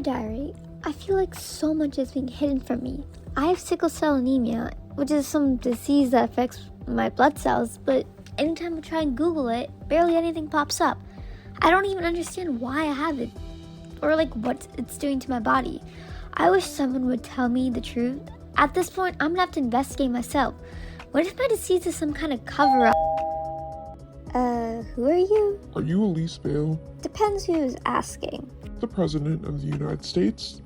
Dear Diary, I feel like so much is being hidden from me. I have sickle cell anemia, which is some disease that affects my blood cells, but anytime I try and Google it, barely anything pops up. I don't even understand why I have it, or what it's doing to my body. I wish someone would tell me the truth. At this point, I'm gonna have to investigate myself. What if my disease is some kind of cover-up? Who are you? Are you Elise Bale, Depends who's asking. the President of the United States?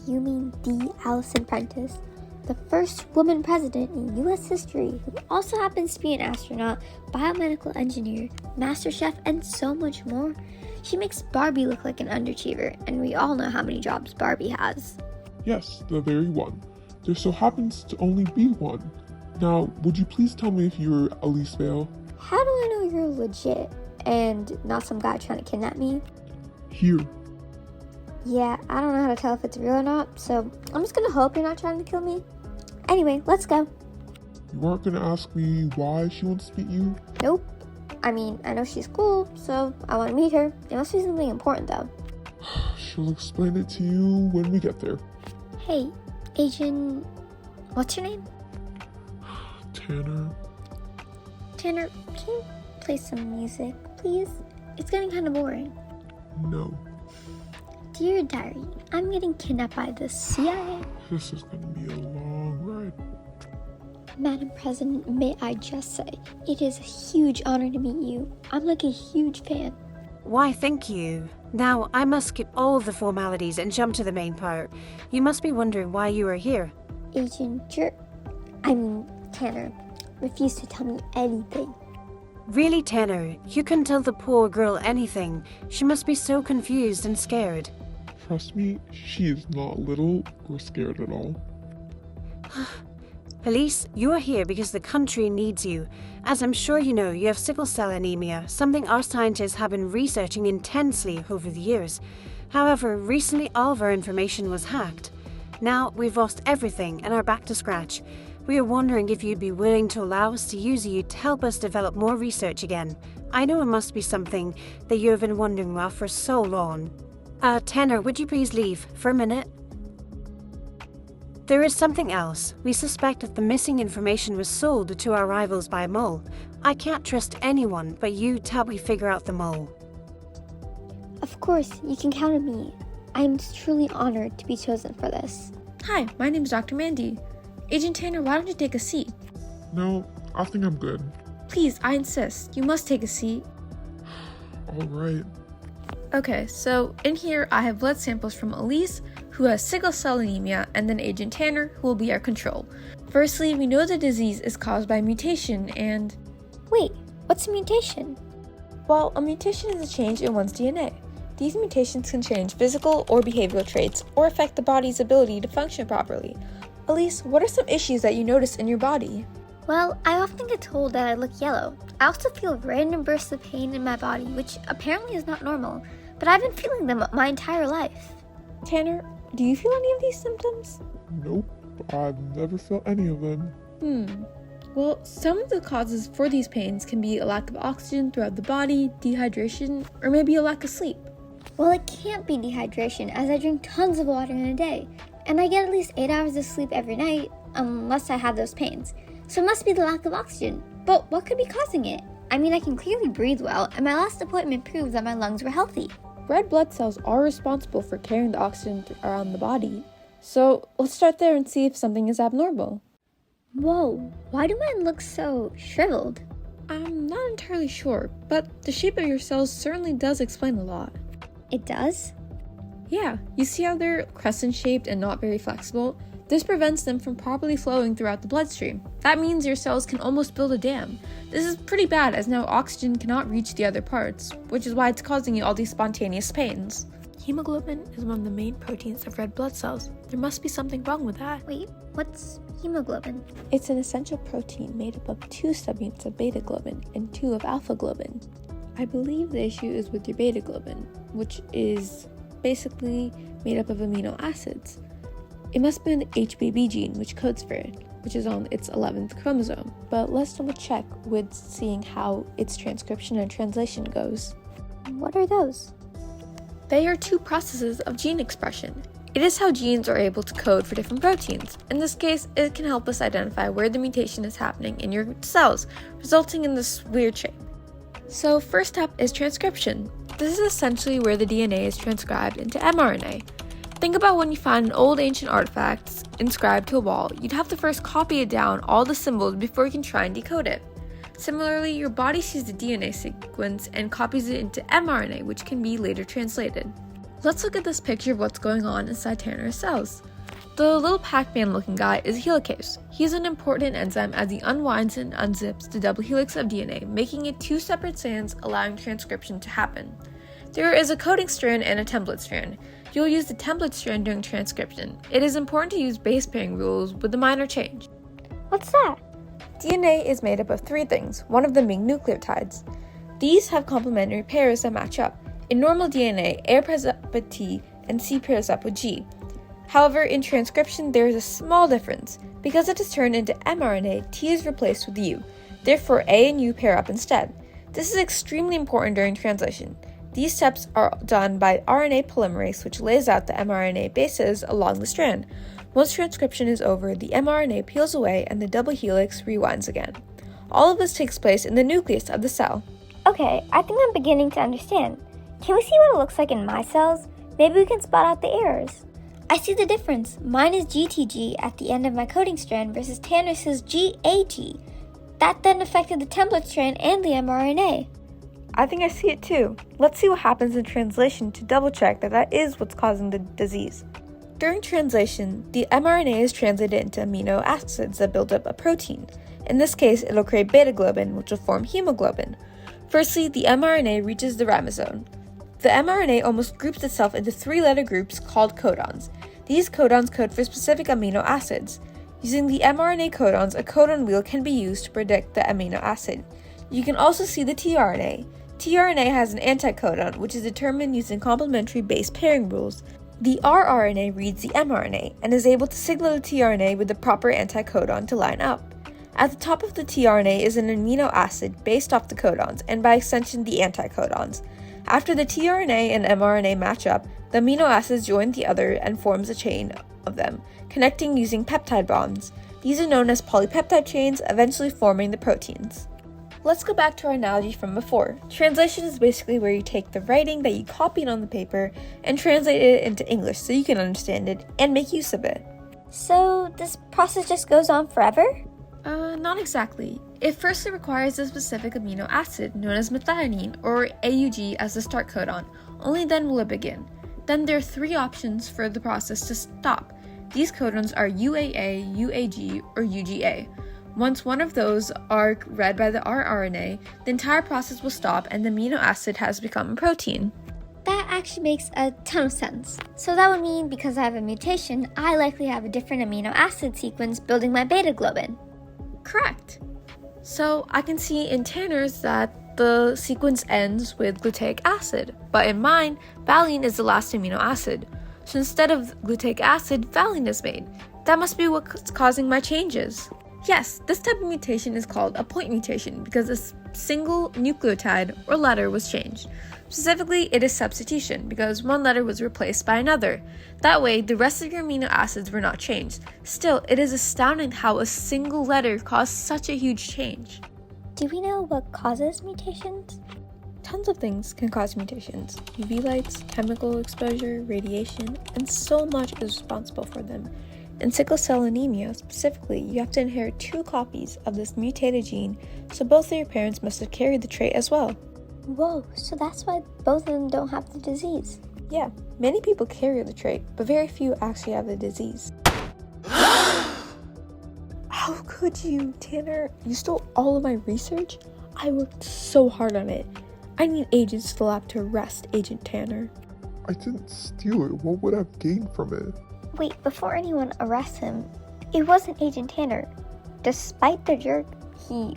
You mean the Allison Prentice, the first woman president in U.S. history, who also happens to be an astronaut, biomedical engineer, master chef, and so much more? She makes Barbie look like an underachiever, and we all know how many jobs Barbie has. Yes, the very one. There so happens to only be one. Now, would you please tell me if you're Elise Bale? How do I know you're legit and not some guy trying to kidnap me? Here. Yeah, I don't know how to tell if it's real or not, so I'm just gonna hope you're not trying to kill me. Anyway, let's go. You aren't gonna ask me why she wants to meet you? Nope. I mean, I know she's cool, so I want to meet her. It must be something important, though. She'll explain it to you when we get there. Hey, Agent... What's your name? Tanner. Tanner, can you play some music, please? It's getting kind of boring. No. Dear Diary, I'm getting kidnapped by the CIA. This is gonna be a long ride. Madam President, may I just say, it is a huge honor to meet you. I'm like a huge fan. Why, thank you. Now, I must skip all the formalities and jump to the main part. You must be wondering why you are here. Agent Tanner, refused to tell me anything. Really, Tanner? You couldn't tell the poor girl anything. She must be so confused and scared. Trust me, she is not little or scared at all. Elise, you are here because the country needs you. As I'm sure you know, you have sickle cell anemia, something our scientists have been researching intensely over the years. However, recently all of our information was hacked. Now, we've lost everything and are back to scratch. We are wondering if you'd be willing to allow us to use you to help us develop more research again. I know it must be something that you have been wondering about for so long. Tanner, would you please leave for a minute? There is something else. We suspect that the missing information was sold to our rivals by a mole. I can't trust anyone but you to help me figure out the mole. Of course, you can count on me. I am truly honored to be chosen for this. Hi, my name is Dr. Mandy. Agent Tanner, why don't you take a seat? No, I think I'm good. Please, I insist. You must take a seat. Alright. Okay, so in here I have blood samples from Elise, who has sickle cell anemia, and then Agent Tanner, who will be our control. Firstly, we know the disease is caused by mutation and... Wait, what's a mutation? Well, a mutation is a change in one's DNA. These mutations can change physical or behavioral traits, or affect the body's ability to function properly. Elise, what are some issues that you notice in your body? Well, I often get told that I look yellow. I also feel random bursts of pain in my body, which apparently is not normal, but I've been feeling them my entire life. Tanner, do you feel any of these symptoms? Nope, I've never felt any of them. Well, some of the causes for these pains can be a lack of oxygen throughout the body, dehydration, or maybe a lack of sleep. Well, it can't be dehydration, as I drink tons of water in a day, and I get at least 8 hours of sleep every night, unless I have those pains. So it must be the lack of oxygen. But what could be causing it? I mean, I can clearly breathe well, and my last appointment proved that my lungs were healthy. Red blood cells are responsible for carrying the oxygen around the body. So let's start there and see if something is abnormal. Whoa, why do mine look so shriveled? I'm not entirely sure, but the shape of your cells certainly does explain a lot. It does? Yeah, you see how they're crescent-shaped and not very flexible? This prevents them from properly flowing throughout the bloodstream. That means your cells can almost build a dam. This is pretty bad, as now oxygen cannot reach the other parts, which is why it's causing you all these spontaneous pains. Hemoglobin is one of the main proteins of red blood cells. There must be something wrong with that. Wait, what's hemoglobin? It's an essential protein made up of 2 subunits of beta globin and 2 of alpha globin. I believe the issue is with your beta globin, which is basically made up of amino acids. It must be an HBB gene which codes for it, which is on its 11th chromosome. But let's double check with seeing how its transcription and translation goes. What are those? They are two processes of gene expression. It is how genes are able to code for different proteins. In this case, it can help us identify where the mutation is happening in your cells, resulting in this weird shape. So first up is transcription. This is essentially where the DNA is transcribed into mRNA. Think about when you find an old ancient artifact inscribed to a wall, you'd have to first copy it down all the symbols before you can try and decode it. Similarly, your body sees the DNA sequence and copies it into mRNA, which can be later translated. Let's look at this picture of what's going on inside Tanner's cells. The little Pac-Man looking guy is a helicase. He is an important enzyme as he unwinds and unzips the double helix of DNA, making it two separate strands, allowing transcription to happen. There is a coding strand and a template strand. You'll use the template strand during transcription. It is important to use base pairing rules with a minor change. What's that? DNA is made up of three things, one of them being nucleotides. These have complementary pairs that match up. In normal DNA, A pairs up with T and C pairs up with G. However, in transcription, there is a small difference. Because it is turned into mRNA, T is replaced with U. Therefore, A and U pair up instead. This is extremely important during translation. These steps are done by RNA polymerase, which lays out the mRNA bases along the strand. Once transcription is over, the mRNA peels away and the double helix rewinds again. All of this takes place in the nucleus of the cell. Okay, I think I'm beginning to understand. Can we see what it looks like in my cells? Maybe we can spot out the errors. I see the difference. Mine is GTG at the end of my coding strand versus Tanner's is GAG. That then affected the template strand and the mRNA. I think I see it too. Let's see what happens in translation to double check that is what's causing the disease. During translation, the mRNA is translated into amino acids that build up a protein. In this case, it'll create beta globin, which will form hemoglobin. Firstly, the mRNA reaches the ribosome. The mRNA almost groups itself into three-letter groups called codons. These codons code for specific amino acids. Using the mRNA codons, a codon wheel can be used to predict the amino acid. You can also see the tRNA. tRNA has an anticodon, which is determined using complementary base pairing rules. The rRNA reads the mRNA and is able to signal the tRNA with the proper anticodon to line up. At the top of the tRNA is an amino acid based off the codons, and by extension the anticodons. After the tRNA and mRNA match up, the amino acids join the other and forms a chain of them, connecting using peptide bonds. These are known as polypeptide chains, eventually forming the proteins. Let's go back to our analogy from before. Translation is basically where you take the writing that you copied on the paper and translate it into English so you can understand it and make use of it. So this process just goes on forever? Not exactly. It firstly requires a specific amino acid known as methionine or AUG as the start codon. Only then will it begin. Then there are three options for the process to stop. These codons are UAA, UAG, or UGA. Once one of those are read by the rRNA, the entire process will stop and the amino acid has become a protein. That actually makes a ton of sense. So that would mean because I have a mutation, I likely have a different amino acid sequence building my beta globin. Correct. So I can see in Tanner's that the sequence ends with glutaic acid, but in mine, valine is the last amino acid. So instead of glutaic acid, valine is made. That must be what's causing my changes. Yes, this type of mutation is called a point mutation because a single nucleotide or letter was changed. Specifically, it is substitution because one letter was replaced by another. That way, the rest of your amino acids were not changed. Still, it is astounding how a single letter caused such a huge change. Do we know what causes mutations? Tons of things can cause mutations. UV lights, chemical exposure, radiation, and so much is responsible for them. In sickle cell anemia, specifically, you have to inherit 2 copies of this mutated gene, so both of your parents must have carried the trait as well. Whoa, so that's why both of them don't have the disease. Yeah, many people carry the trait, but very few actually have the disease. How could you, Tanner? You stole all of my research? I worked so hard on it. I need agents to the lab to arrest Agent Tanner. I didn't steal it. What would I have gained from it? Wait, before anyone arrests him, it wasn't Agent Tanner. Despite the jerk he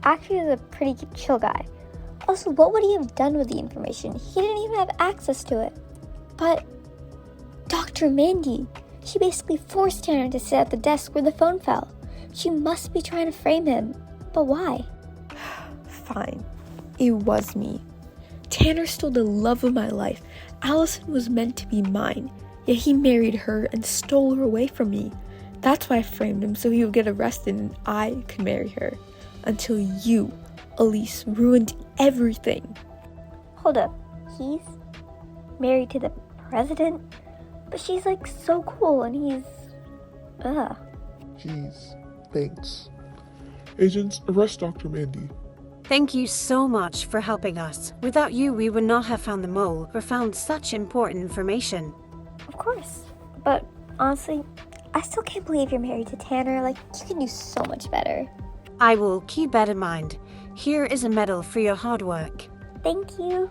actually is a pretty chill guy. Also, what would he have done with the information? He didn't even have access to it. But Dr. Mandy, she basically forced Tanner to sit at the desk where the phone fell. She must be trying to frame him. But why? Fine. It was me. Tanner stole the love of my life. Allison was meant to be mine, yet he married her and stole her away from me. That's why I framed him, so he would get arrested and I could marry her. Until you, Elise, ruined everything. Hold up, he's married to the president? But she's like so cool and he's... Ugh. Jeez, thanks. Agents, arrest Dr. Mandy. Thank you so much for helping us. Without you, we would not have found the mole or found such important information. Of course. But honestly, I still can't believe you're married to Tanner. Like, you can do so much better. I will keep that in mind. Here is a medal for your hard work. Thank you.